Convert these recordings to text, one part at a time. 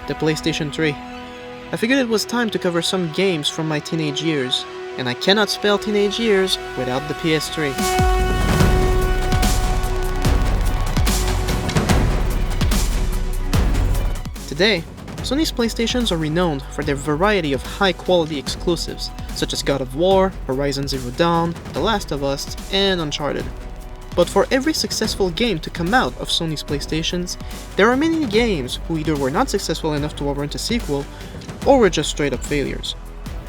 the PlayStation 3. I figured it was time to cover some games from my teenage years, and I cannot spell teenage years without the PS3. Today, Sony's PlayStations are renowned for their variety of high-quality exclusives, such as God of War, Horizon Zero Dawn, The Last of Us, and Uncharted. But for every successful game to come out of Sony's PlayStations, there are many games who either were not successful enough to warrant a sequel, or were just straight-up failures.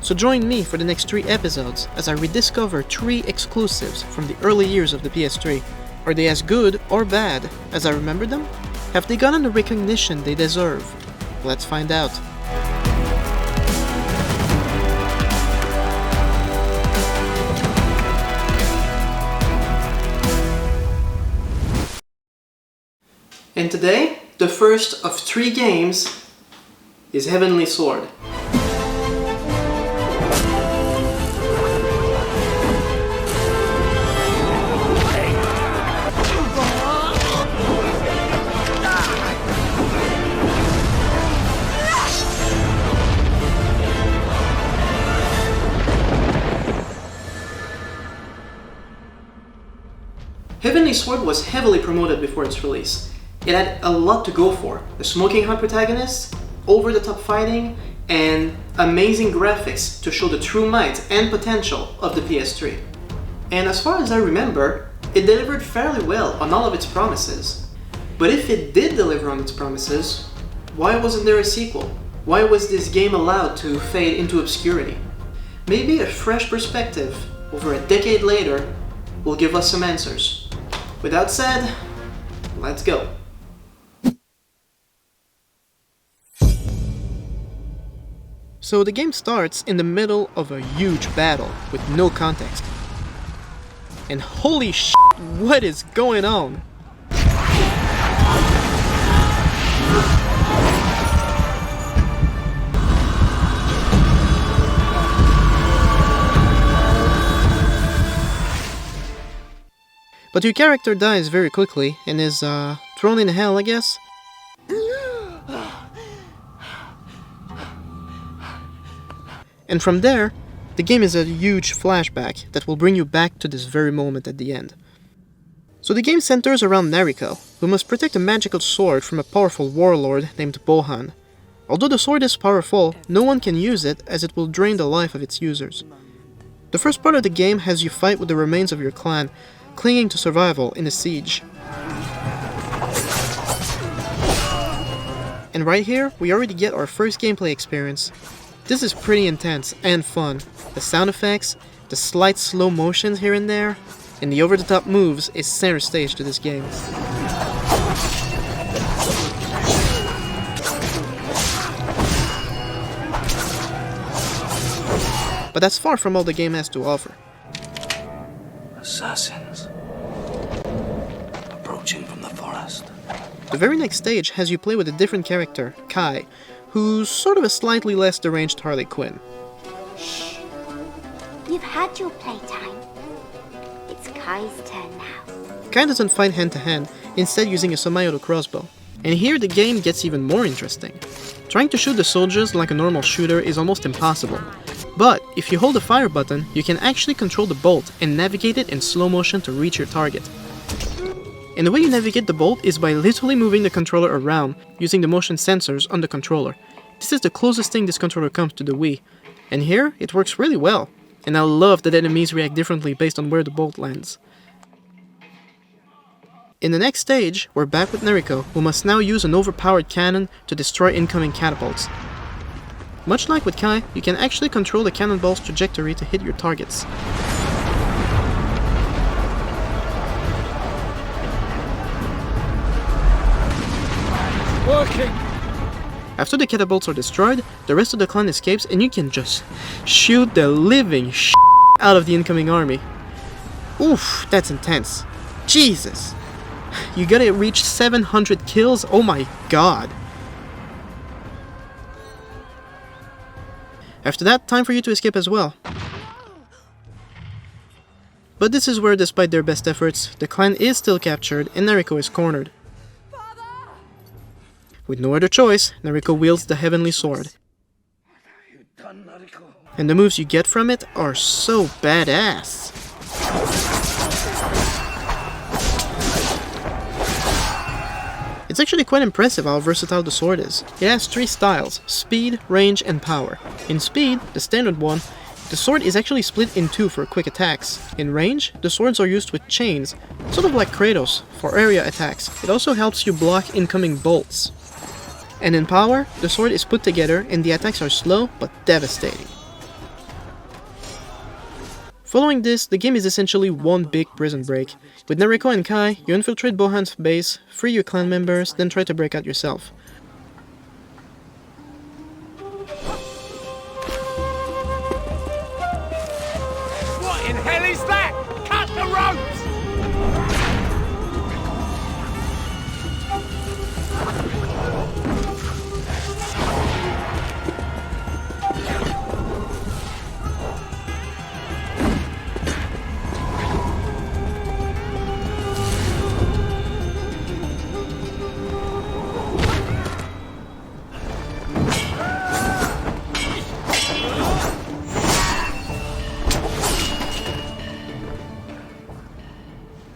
So join me for the next 3 episodes as I rediscover 3 exclusives from the early years of the PS3. Are they as good or bad as I remember them? Have they gotten the recognition they deserve? Let's find out. And today, the first of 3 games is Heavenly Sword. Heavenly Sword was heavily promoted before its release. It had a lot to go for. A smoking hot protagonist, over-the-top fighting, and amazing graphics to show the true might and potential of the PS3. And as far as I remember, it delivered fairly well on all of its promises. But if it did deliver on its promises, why wasn't there a sequel? Why was this game allowed to fade into obscurity? Maybe a fresh perspective, over a decade later, will give us some answers. With that said, let's go. So the game starts in the middle of a huge battle with no context. And holy shit, what is going on? But your character dies very quickly and is thrown in hell, I guess? And from there, the game is a huge flashback that will bring you back to this very moment at the end. So the game centers around Nariko, who must protect a magical sword from a powerful warlord named Bohan. Although the sword is powerful, no one can use it as it will drain the life of its users. The first part of the game has you fight with the remains of your clan, clinging to survival in a siege. And right here, we already get our first gameplay experience. This is pretty intense and fun. The sound effects, the slight slow motions here and there, and the over-the-top moves is center stage to this game. But that's far from all the game has to offer. Assassins approaching from the forest. The very next stage has you play with a different character, Kai, who's sort of a slightly less deranged Harley Quinn. Shh. You've had your playtime. It's Kai's turn now. Kai doesn't fight hand-to-hand, instead using a semi-auto crossbow. And here the game gets even more interesting. Trying to shoot the soldiers like a normal shooter is almost impossible. But if you hold the fire button, you can actually control the bolt and navigate it in slow motion to reach your target. And the way you navigate the bolt is by literally moving the controller around, using the motion sensors on the controller. This is the closest thing this controller comes to the Wii. And here, it works really well. And I love that enemies react differently based on where the bolt lands. In the next stage, we're back with Nariko, who must now use an overpowered cannon to destroy incoming catapults. Much like with Kai, you can actually control the cannonball's trajectory to hit your targets. Working! After the catapults are destroyed, the rest of the clan escapes and you can just shoot the living out of the incoming army. Oof, that's intense. Jesus! You gotta reach 700 kills? Oh my god. After that, time for you to escape as well. But this is where, despite their best efforts, the clan is still captured and Nariko is cornered. With no other choice, Nariko wields the heavenly sword. And the moves you get from it are so badass. It's actually quite impressive how versatile the sword is. It has 3 styles: speed, range, and power. In speed, the standard one, the sword is actually split in 2 for quick attacks. In range, the swords are used with chains, sort of like Kratos, for area attacks. It also helps you block incoming bolts. And in power, the sword is put together and the attacks are slow but devastating. Following this, the game is essentially one big prison break. With Nariko and Kai, you infiltrate Bohan's base, free your clan members, then try to break out yourself. What in hell is that? Cut the ropes!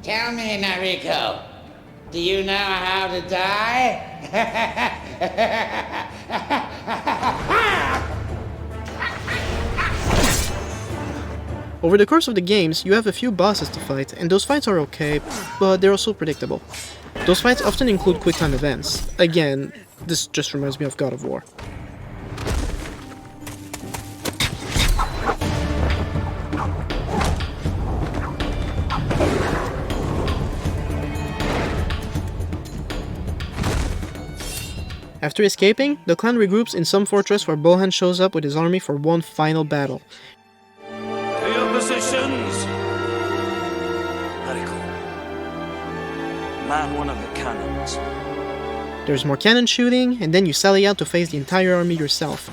Tell me, Nariko, do you know how to die? Over the course of the games, you have a few bosses to fight, and those fights are okay, but they're also predictable. Those fights often include quick-time events. Again, this just reminds me of God of War. After escaping, the clan regroups in some fortress where Bohan shows up with his army for one final battle. To your positions! Nariko, man one of the cannons. There's more cannon shooting, and then you sally out to face the entire army yourself.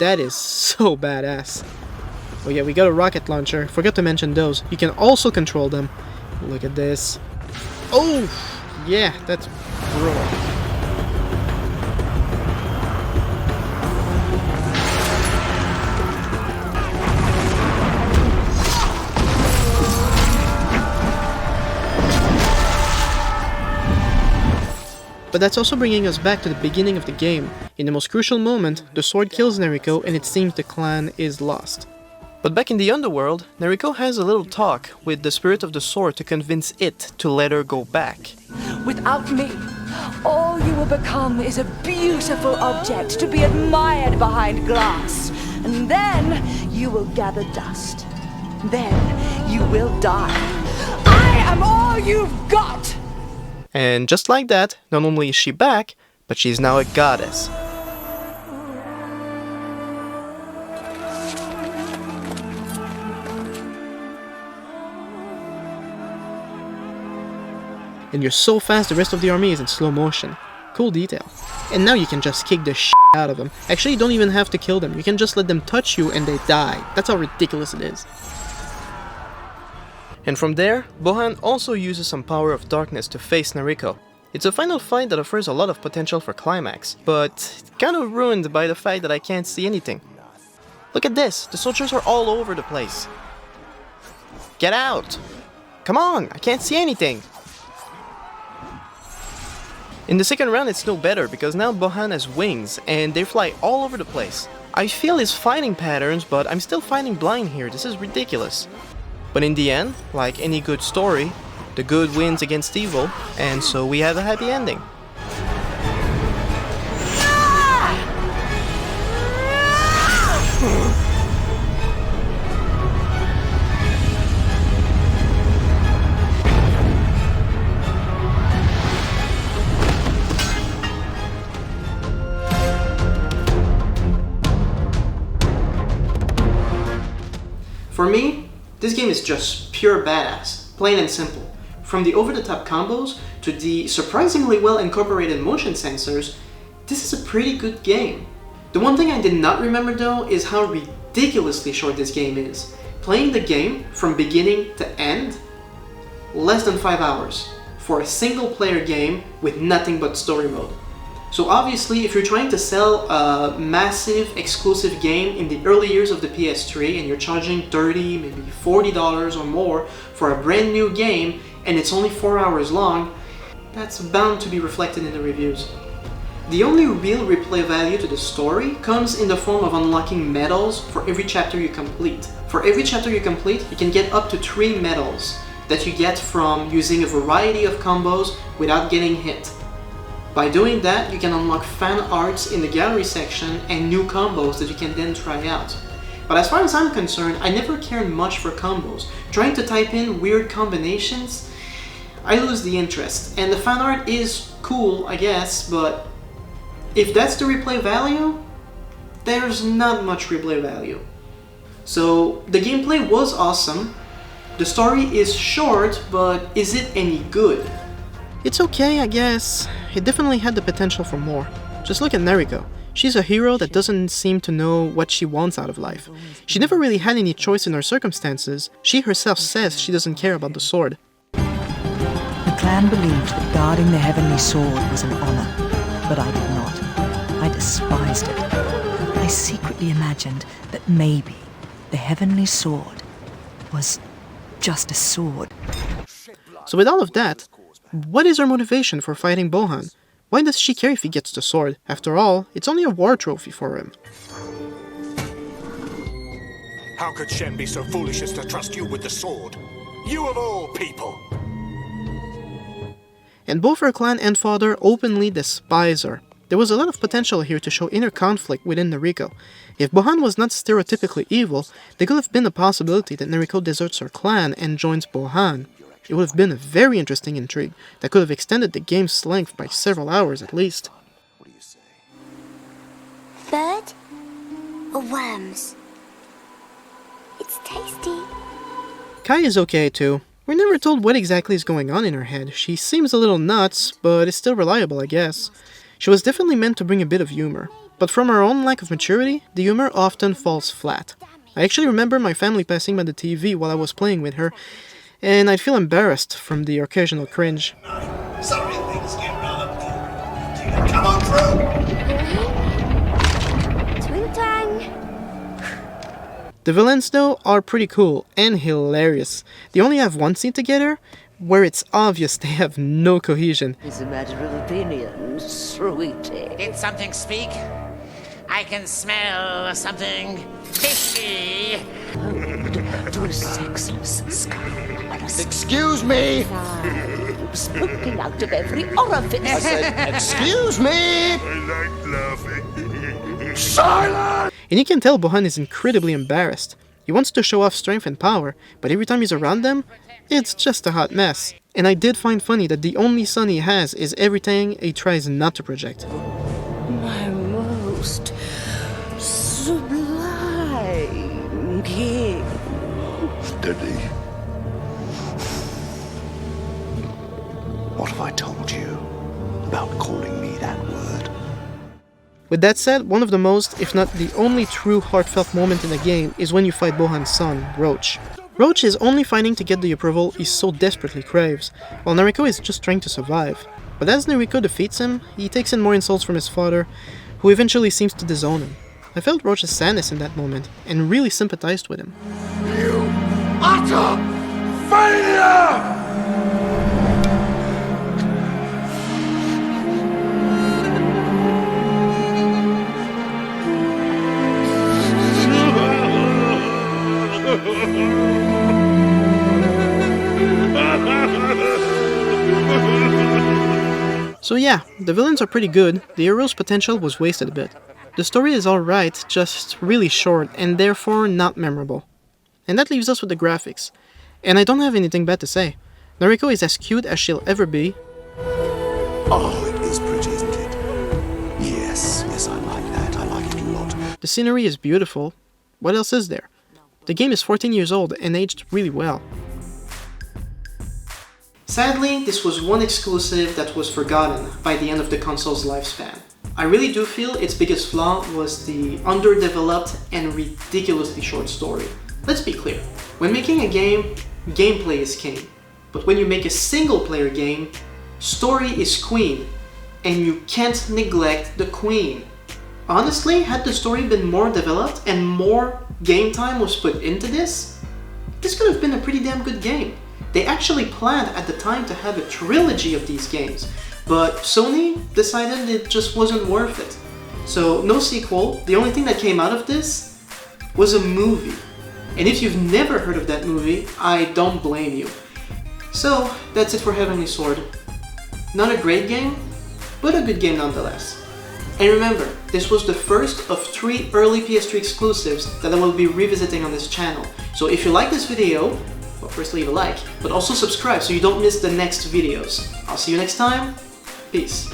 That is so badass. Oh yeah, we got a rocket launcher, forgot to mention those. You can also control them. Look at this. Oh! Yeah, that's brutal. But that's also bringing us back to the beginning of the game. In the most crucial moment, the sword kills Nariko and it seems the clan is lost. But back in the underworld, Nariko has a little talk with the spirit of the sword to convince it to let her go back. Without me, all you will become is a beautiful object to be admired behind glass. And then you will gather dust. Then you will die. I am all you've got! And just like that, not only is she back, but she's now a goddess. And you're so fast the rest of the army is in slow motion. Cool detail. And now you can just kick the shit out of them. Actually, you don't even have to kill them. You can just let them touch you and they die. That's how ridiculous it is. And from there, Bohan also uses some power of darkness to face Nariko. It's a final fight that offers a lot of potential for climax, but kind of ruined by the fact that I can't see anything. Look at this, the soldiers are all over the place. Get out! Come on, I can't see anything! In the second round it's no better because now Bohan has wings and they fly all over the place. I feel his fighting patterns, but I'm still fighting blind here, this is ridiculous. But in the end, like any good story, the good wins against evil, and so we have a happy ending. For me, this game is just pure badass, plain and simple. From the over-the-top combos to the surprisingly well-incorporated motion sensors, this is a pretty good game. The one thing I did not remember though is how ridiculously short this game is. Playing the game from beginning to end, less than 5 hours. for a single player game with nothing but story mode. So obviously, if you're trying to sell a massive exclusive game in the early years of the PS3 and you're charging $30, maybe $40 or more for a brand new game and it's only 4 hours long, that's bound to be reflected in the reviews. The only real replay value to the story comes in the form of unlocking medals for every chapter you complete. For every chapter you complete, you can get up to 3 medals that you get from using a variety of combos without getting hit. By doing that, you can unlock fan arts in the gallery section and new combos that you can then try out. But as far as I'm concerned, I never cared much for combos. Trying to type in weird combinations, I lose the interest. And the fan art is cool, I guess, but if that's the replay value, there's not much replay value. So the gameplay was awesome. The story is short, but is it any good? It's okay, I guess. It definitely had the potential for more. Just look at Nariko. She's a hero that doesn't seem to know what she wants out of life. She never really had any choice in her circumstances. She herself says she doesn't care about the sword. The clan believed that guarding the heavenly sword was an honor, but I did not. I despised it. I secretly imagined that maybe the heavenly sword was just a sword. So with all of that, what is her motivation for fighting Bohan? Why does she care if he gets the sword? After all, it's only a war trophy for him. How could Shen be so foolish as to trust you with the sword? You of all people! And both her clan and father openly despise her. There was a lot of potential here to show inner conflict within Nariko. If Bohan was not stereotypically evil, there could have been a possibility that Nariko deserts her clan and joins Bohan. It would have been a very interesting intrigue that could have extended the game's length by several hours at least. What do you say? Bird or worms? It's tasty. Kai is okay too. We're never told what exactly is going on in her head. She seems a little nuts, but is still reliable, I guess. She was definitely meant to bring a bit of humor, but from her own lack of maturity, the humor often falls flat. I actually remember my family passing by the TV while I was playing with her, and I'd feel embarrassed from the occasional cringe. Sorry, things get rather... Come on through! Twing-twang. The villains, though, are pretty cool and hilarious. They only have one scene together, where it's obvious they have no cohesion. It's a matter of opinion, sweetie. Did something speak? I can smell something fishy. To a sexless sky and a Excuse me! slime poking out of every orifice. Excuse me! I like laughing. Silence! And you can tell Bohan is incredibly embarrassed. He wants to show off strength and power, but every time he's around them, it's just a hot mess. And I did find funny that the only son he has is everything he tries not to project. My most sublime king. Steady. What have I told you about calling me that word? With that said, one of the most, if not the only true heartfelt moment in the game is when you fight Bohan's son, Roach. Roach is only fighting to get the approval he so desperately craves, while Nariko is just trying to survive. But as Nariko defeats him, he takes in more insults from his father, who eventually seems to disown him. I felt Roach's sadness in that moment, and really sympathized with him. You utter failure! So yeah, the villains are pretty good, the hero's potential was wasted a bit. The story is alright, just really short, and therefore not memorable. And that leaves us with the graphics. And I don't have anything bad to say. Nariko is as cute as she'll ever be. Oh, it is pretty, isn't it? Yes, I like that. I like it a lot. The scenery is beautiful. What else is there? The game is 14 years old and aged really well. Sadly, this was one exclusive that was forgotten by the end of the console's lifespan. I really do feel its biggest flaw was the underdeveloped and ridiculously short story. Let's be clear, when making a game, gameplay is king. But when you make a single-player game, story is queen, and you can't neglect the queen. Honestly, had the story been more developed and more game time was put into this could have been a pretty damn good game. They actually planned at the time to have a trilogy of these games, but Sony decided it just wasn't worth it. So no sequel, the only thing that came out of this was a movie. And if you've never heard of that movie, I don't blame you. So that's it for Heavenly Sword. Not a great game, but a good game nonetheless. And remember, this was the first of 3 early PS3 exclusives that I will be revisiting on this channel. So if you like this video, well, first leave a like, but also subscribe so you don't miss the next videos. I'll see you next time. Peace.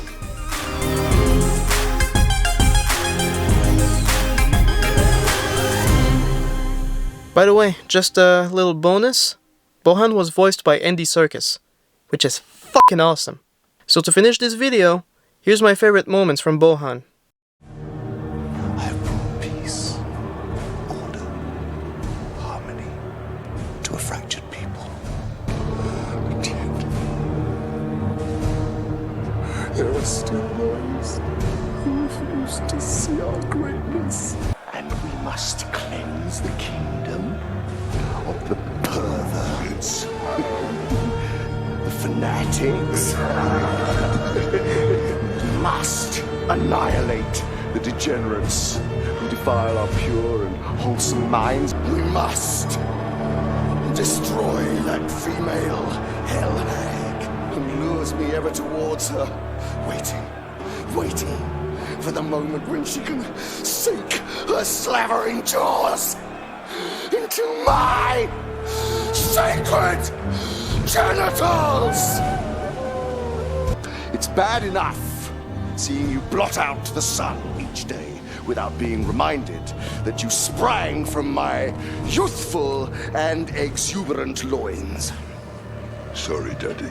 By the way, just a little bonus. Bohan was voiced by Serkis, which is fucking awesome. So to finish this video, here's my favorite moments from Bohan. I have brought peace, order, harmony to a fractured people. But yet, there are still those who refuse to see our greatness. And we must cleanse the kingdom of the perverts, the fanatics. Must annihilate the degenerates who defile our pure and wholesome minds. We must destroy that female hell hag who lures me ever towards her, waiting for the moment when she can sink her slavering jaws into my sacred genitals! It's bad enough seeing you blot out the sun each day without being reminded that you sprang from my youthful and exuberant loins. Sorry, Daddy.